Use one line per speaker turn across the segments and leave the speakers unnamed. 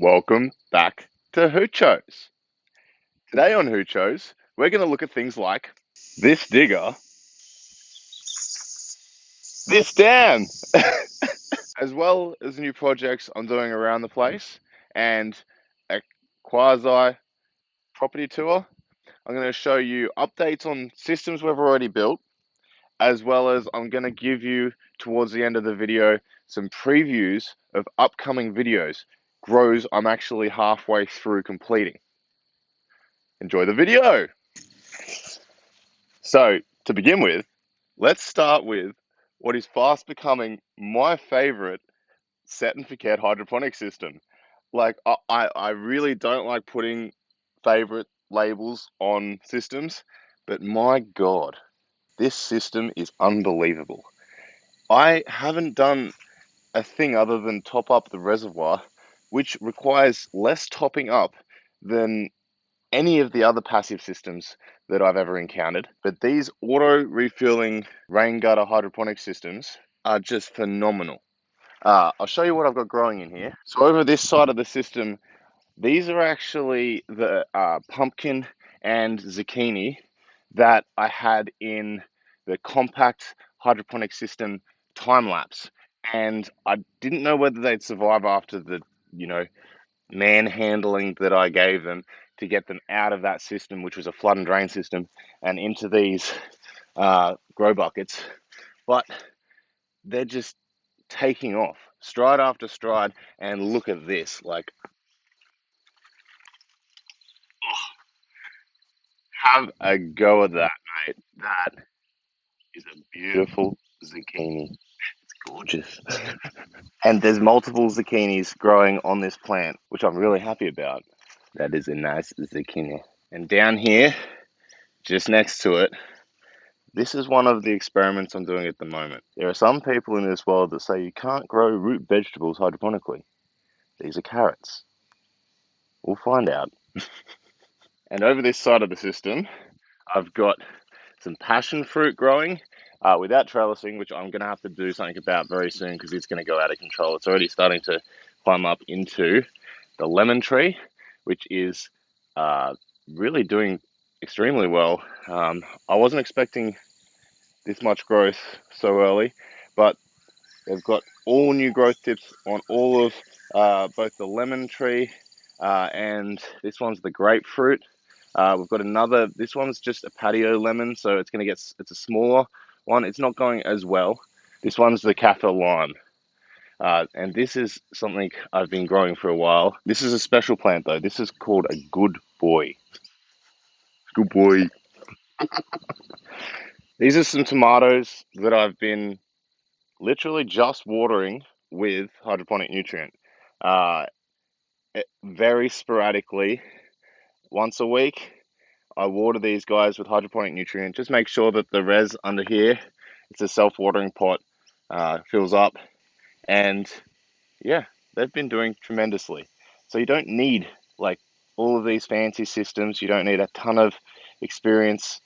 Welcome back to Hoochos. Today on Hoochos, we're going to look at things like this digger, this dam, as well as new projects I'm doing around the place and a quasi property tour. I'm going to show you updates on systems we've already built, as well as I'm going to give you, towards the end of the video, some previews of upcoming videos. Grows I'm actually halfway through completing. Enjoy the video! So, to begin with, let's start with what is fast becoming my favorite set and forget hydroponic system. I really don't like putting favorite labels on systems, but my God, this system is unbelievable. I haven't done a thing other than top up the reservoir, which requires less topping up than any of the other passive systems that I've ever encountered. But these auto refueling rain gutter hydroponic systems are just phenomenal. I'll show you what I've got growing in here. So over this side of the system, these are actually the pumpkin and zucchini that I had in the compact hydroponic system time lapse. And I didn't know whether they'd survive after the, you know, manhandling that I gave them to get them out of that system, which was a flood and drain system, and into these grow buckets. But they're just taking off stride after stride. And look at this, like, have a go at that, mate. That is a beautiful zucchini. It's gorgeous. And there's multiple zucchinis growing on this plant, which I'm really happy about. That is a nice zucchini. And down here, just next to it, this is one of the experiments I'm doing at the moment. There are some people in this world that say you can't grow root vegetables hydroponically. These are carrots. We'll find out. And over this side of the system, I've got some passion fruit growing without trellising, which I'm going to have to do something about very soon because it's going to go out of control. It's already starting to climb up into the lemon tree, which is really doing extremely well. I wasn't expecting this much growth so early, but they've got all new growth tips on all of both the lemon tree and this one's the grapefruit. We've got another, this one's just a patio lemon, so it's a smaller one. It's not going as well. This one's the kaffir lime. And this is something I've been growing for a while. This is a special plant though. This is called a good boy. Good boy. These are some tomatoes that I've been literally just watering with hydroponic nutrient. Uh, Very sporadically, once a week, I water these guys with hydroponic nutrient. Just make sure that the res under here, it's a self-watering pot, fills up. And yeah, they've been doing tremendously. So you don't need like all of these fancy systems. You don't need a ton of experience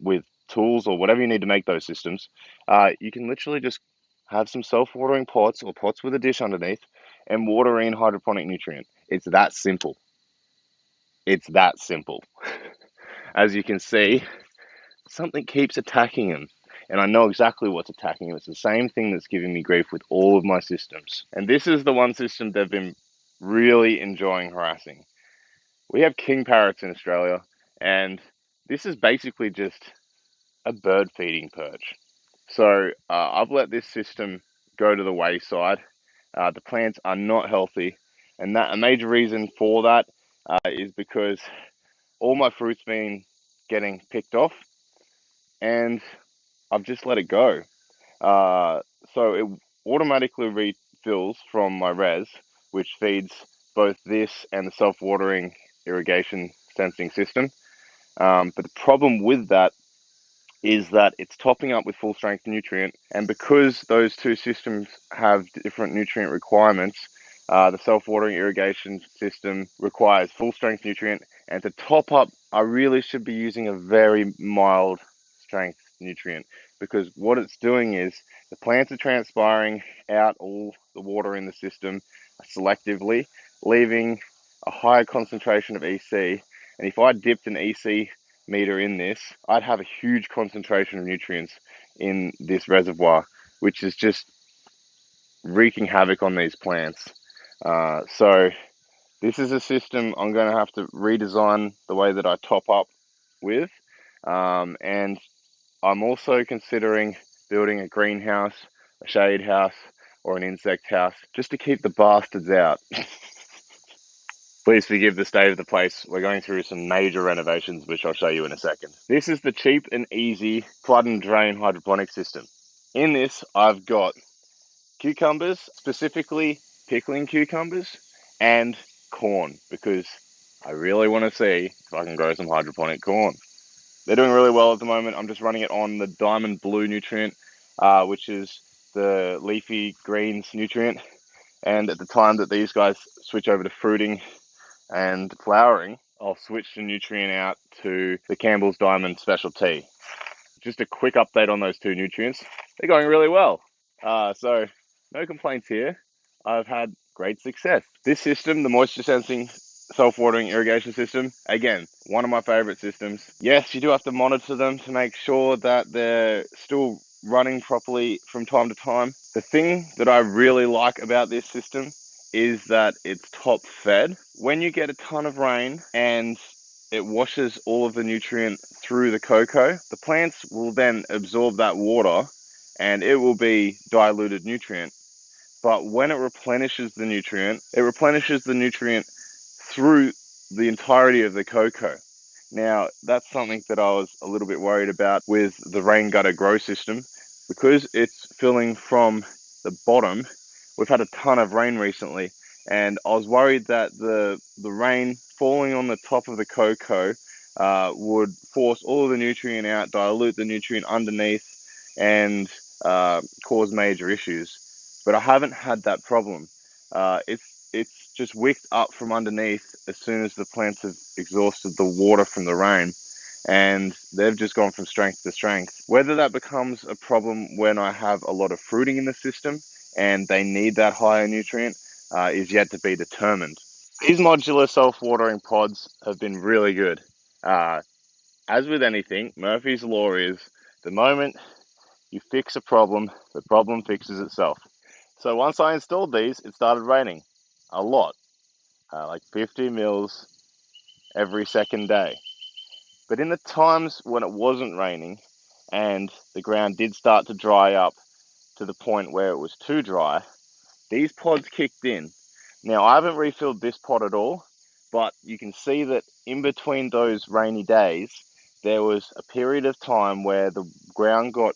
with tools or whatever you need to make those systems. You can literally just have some self-watering pots or pots with a dish underneath and water in hydroponic nutrient. It's that simple. It's that simple. As you can see, something keeps attacking him. And I know exactly what's attacking him. It's the same thing that's giving me grief with all of my systems. And this is the one system they've been really enjoying harassing. We have king parrots in Australia, and this is basically just a bird feeding perch. So I've let this system go to the wayside. The plants are not healthy, and that a major reason for that is because all my fruit's been getting picked off, and I've just let it go. Uh, so it automatically refills from my res, which feeds both this and the self-watering irrigation sensing system. But the problem with that is that it's topping up with full strength nutrient, and because those two systems have different nutrient requirements, the self-watering irrigation system requires full strength nutrient, and to top up, I really should be using a very mild strength nutrient because what it's doing is the plants are transpiring out all the water in the system selectively, leaving a higher concentration of EC. And if I dipped an EC meter in this, I'd have a huge concentration of nutrients in this reservoir, which is just wreaking havoc on these plants. So this is a system I'm going to have to redesign the way that I top up with. And I'm also considering building a greenhouse, a shade house, or an insect house, just to keep the bastards out. Please forgive the state of the place. We're going through some major renovations, which I'll show you in a second. This is the cheap and easy flood and drain hydroponic system. In this, I've got cucumbers, specifically pickling cucumbers, and corn, because I really want to see if I can grow some hydroponic corn. They're doing really well at the moment. I'm just running it on the Diamond Blue nutrient, which is the leafy greens nutrient. And at the time that these guys switch over to fruiting and flowering, I'll switch the nutrient out to the Campbell's Diamond Special T. Just a quick update on those two nutrients. They're going really well. So no complaints here. I've had great success. This system, the moisture sensing self-watering irrigation system, again, one of my favorite systems. Yes, you do have to monitor them to make sure that they're still running properly from time to time. The thing that I really like about this system is that it's top fed. When you get a ton of rain and it washes all of the nutrient through the cocoa, the plants will then absorb that water and it will be diluted nutrient. But when it replenishes the nutrient through the entirety of the cocoa. Now, that's something that I was a little bit worried about with the rain gutter grow system. Because it's filling from the bottom, we've had a ton of rain recently, and I was worried that the rain falling on the top of the cocoa would force all of the nutrient out, dilute the nutrient underneath, and cause major issues. But I haven't had that problem. It's just wicked up from underneath as soon as the plants have exhausted the water from the rain, and they've just gone from strength to strength. Whether that becomes a problem when I have a lot of fruiting in the system and they need that higher nutrient is yet to be determined. These modular self-watering pods have been really good. As with anything, Murphy's Law is the moment you fix a problem, the problem fixes itself. So once I installed these, it started raining a lot, like 50 mils every second day. But in the times when it wasn't raining and the ground did start to dry up to the point where it was too dry, these pods kicked in. Now, I haven't refilled this pod at all, but you can see that in between those rainy days, there was a period of time where the ground got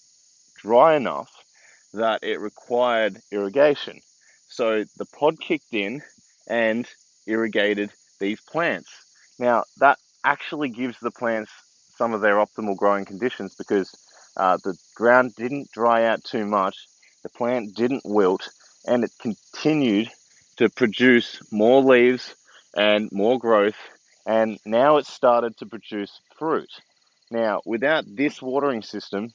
dry enough that it required irrigation. So the pod kicked in and irrigated these plants. Now, that actually gives the plants some of their optimal growing conditions because the ground didn't dry out too much, the plant didn't wilt, and it continued to produce more leaves and more growth, and now it's started to produce fruit. Now, without this watering system,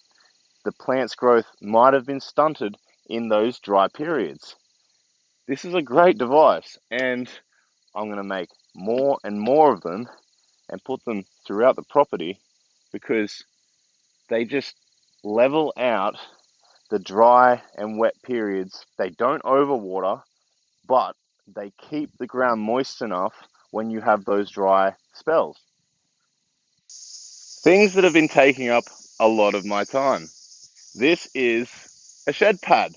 the plant's growth might have been stunted in those dry periods. This is a great device, and I'm going to make more and more of them and put them throughout the property because they just level out the dry and wet periods. They don't overwater, but they keep the ground moist enough when you have those dry spells. Things that have been taking up a lot of my time. This is a shed pad,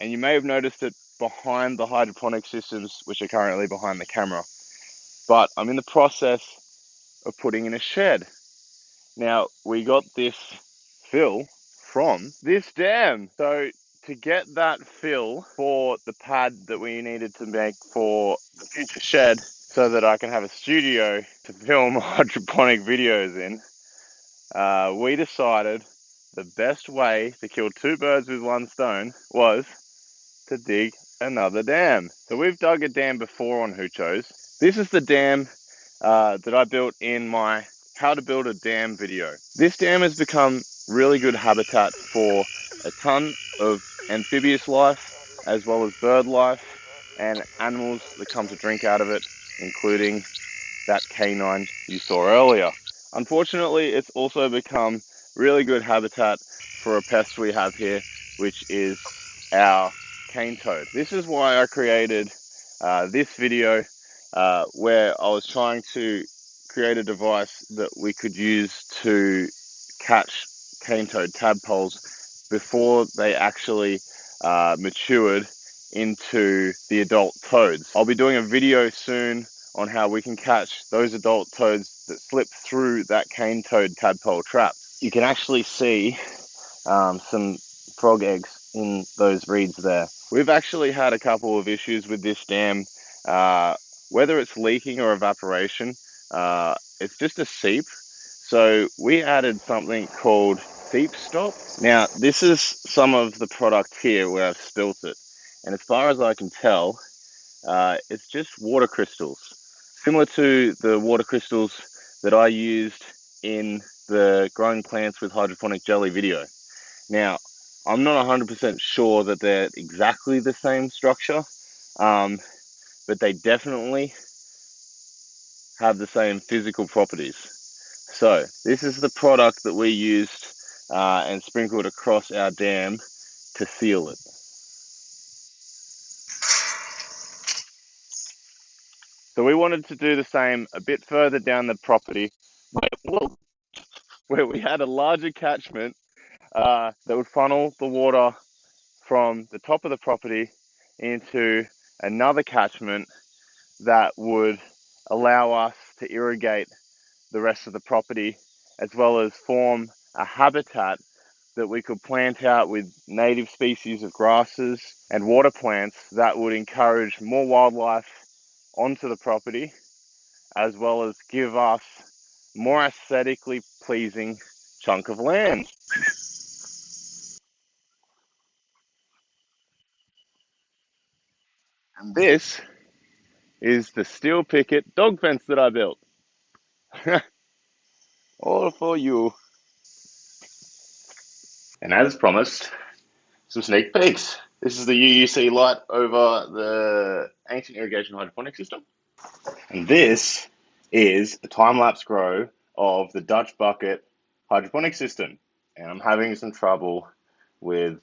and you may have noticed it behind the hydroponic systems, which are currently behind the camera. But I'm in the process of putting in a shed. Now, we got this fill from this dam. So to get that fill for the pad that we needed to make for the future shed so that I can have a studio to film hydroponic videos in, we decided the best way to kill two birds with one stone was to dig another dam. So we've dug a dam before on Huchos. This is the dam that I built in my how to build a dam video. This dam has become really good habitat for a ton of amphibious life as well as bird life, and animals that come to drink out of it, including that canine you saw earlier. Unfortunately, it's also become really good habitat for a pest we have here, which is our cane toad. This is why I created this video where I was trying to create a device that we could use to catch cane toad tadpoles before they actually matured into the adult toads. I'll be doing a video soon on how we can catch those adult toads that slip through that cane toad tadpole trap. You can actually see some frog eggs in those reeds there. We've actually had a couple of issues with this dam, whether it's leaking or evaporation. It's just a seep. So we added something called Seep Stop. Now, this is some of the product here where I've spilt it. And as far as I can tell, it's just water crystals, similar to the water crystals that I used in the growing plants with hydroponic jelly video. Now, I'm not 100% sure that they're exactly the same structure, but they definitely have the same physical properties. So this is the product that we used and sprinkled across our dam to seal it. So we wanted to do the same a bit further down the property where we had a larger catchment that would funnel the water from the top of the property into another catchment that would allow us to irrigate the rest of the property, as well as form a habitat that we could plant out with native species of grasses and water plants that would encourage more wildlife onto the property, as well as give us more aesthetically pleasing chunk of land. And this is the steel picket dog fence that I built. All for you. And as promised, some sneak peeks. This is the UUC light over the ancient irrigation hydroponic system. And this is a time-lapse grow of the Dutch bucket hydroponic system. And I'm having some trouble with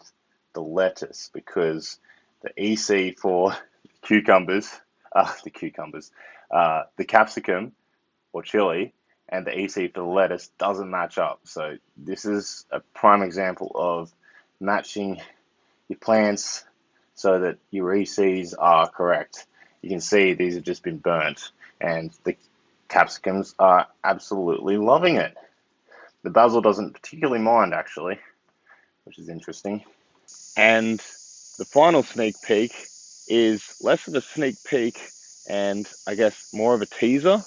the lettuce because the EC for cucumbers, the capsicum or chili, and the EC for the lettuce doesn't match up. So this is a prime example of matching your plants so that your ECs are correct. You can see these have just been burnt, and the capsicums are absolutely loving it. The basil doesn't particularly mind, actually, which is interesting. And the final sneak peek is less of a sneak peek and I guess more of a teaser.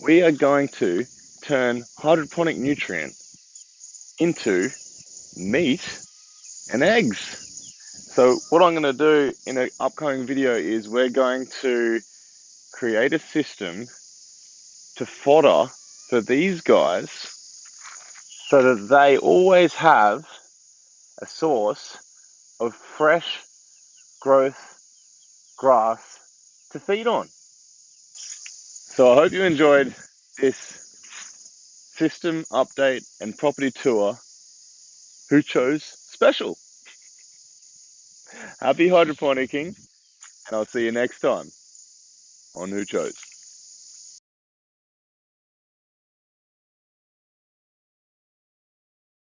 We are going to turn hydroponic nutrient into meat and eggs. So what I'm going to do in an upcoming video is we're going to create a system to fodder for these guys so that they always have a source of fresh growth grass to feed on. So I hope you enjoyed this system update and property tour. Who chose special? Happy hydroponicking, and I'll see you next time on Who Chose.